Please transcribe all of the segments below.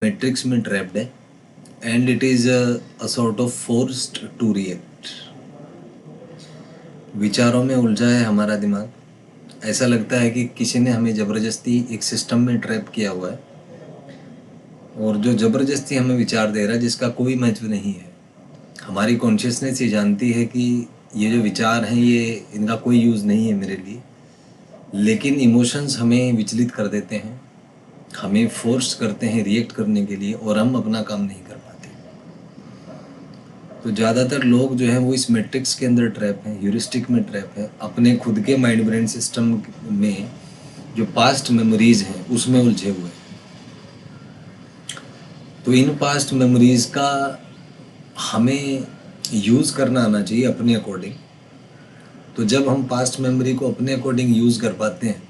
Matrix में trapped है and it is a sort of forced to react. विचारों में उलझा है हमारा दिमाग। ऐसा लगता है कि किसी ने हमें ज़बरदस्ती एक सिस्टम में ट्रैप किया हुआ है और जो ज़बरदस्ती हमें विचार दे रहा है जिसका कोई महत्व नहीं है। हमारी कॉन्शियसनेस ये जानती है कि ये जो विचार हैं ये इनका कोई यूज़ नहीं है मेरे लिए, लेकिन इमोशंस हमें विचलित कर देते हैं, हमें फोर्स करते हैं रिएक्ट करने के लिए और हम अपना काम नहीं कर पाते। तो ज़्यादातर लोग जो हैं वो इस मैट्रिक्स के अंदर ट्रैप हैं, ह्यूरिस्टिक में ट्रैप है, अपने खुद के माइंड ब्रेन सिस्टम में जो पास्ट मेमोरीज़ हैं उसमें उलझे हुए हैं। तो इन पास्ट मेमोरीज़ का हमें यूज़ करना आना चाहिए अपने अकॉर्डिंग। तो जब हम पास्ट मेमोरी को अपने अकॉर्डिंग यूज़ कर पाते हैं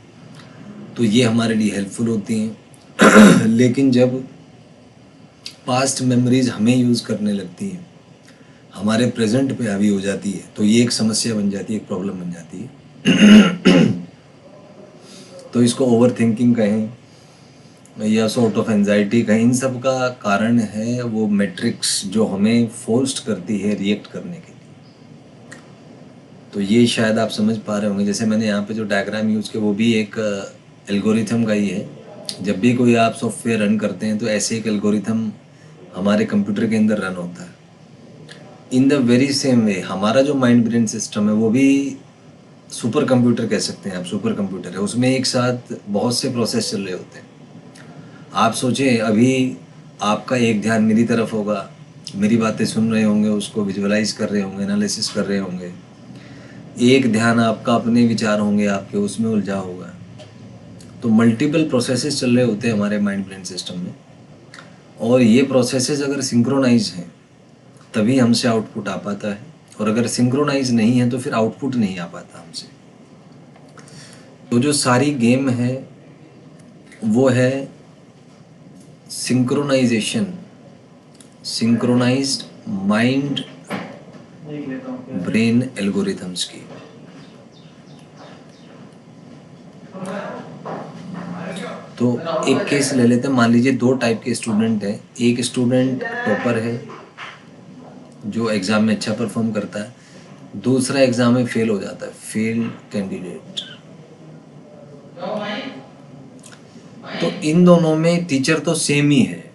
तो ये हमारे लिए हेल्पफुल होती हैं लेकिन जब पास्ट मेमोरीज़ हमें यूज़ करने लगती हैं, हमारे प्रेजेंट पे हावी हो जाती है, तो ये एक समस्या बन जाती है, एक प्रॉब्लम बन जाती है। तो इसको ओवर थिंकिंग कहें या सॉर्ट ऑफ एंजाइटी कहें, इन सब का कारण है वो मैट्रिक्स जो हमें फोर्स्ड करती है रिएक्ट करने के लिए। तो ये शायद आप समझ पा रहे होंगे। जैसे मैंने यहाँ पे जो डायग्राम यूज़ किया वो भी एक एल्गोरिथम का ही है। जब भी कोई आप सॉफ्टवेयर रन करते हैं तो ऐसे एक एल्गोरिथम हमारे कंप्यूटर के अंदर रन होता है। In the very same way हमारा जो माइंड ब्रेन सिस्टम है वो भी सुपर कंप्यूटर कह सकते हैं आप, सुपर कंप्यूटर है। उसमें एक साथ बहुत से प्रोसेस चल रहे होते हैं। आप सोचें अभी आपका एक ध्यान मेरी तरफ होगा, मेरी बातें सुन रहे होंगे, उसको विजुअलाइज कर रहे होंगे, एनालिसिस कर रहे होंगे। एक ध्यान आपका अपने विचार होंगे आपके, उसमें उलझा होगा। तो मल्टीपल प्रोसेसेस चल रहे होते हैं हमारे माइंड ब्रेन सिस्टम में, और ये प्रोसेसेस अगर सिंक्रोनाइज हैं तभी हमसे आउटपुट आ पाता है, और अगर सिंक्रोनाइज नहीं है तो फिर आउटपुट नहीं आ पाता हमसे। तो जो सारी गेम है वो है synchronization, synchronized mind brain algorithms की। तो एक केस ले लेते हैं। मान लीजिए दो टाइप के स्टूडेंट हैं। एक स्टूडेंट टॉपर है जो एग्ज़ाम में अच्छा परफॉर्म करता है, दूसरा एग्ज़ाम में फेल हो जाता है, फेल्ड कैंडिडेट। तो इन दोनों में टीचर तो सेम ही है,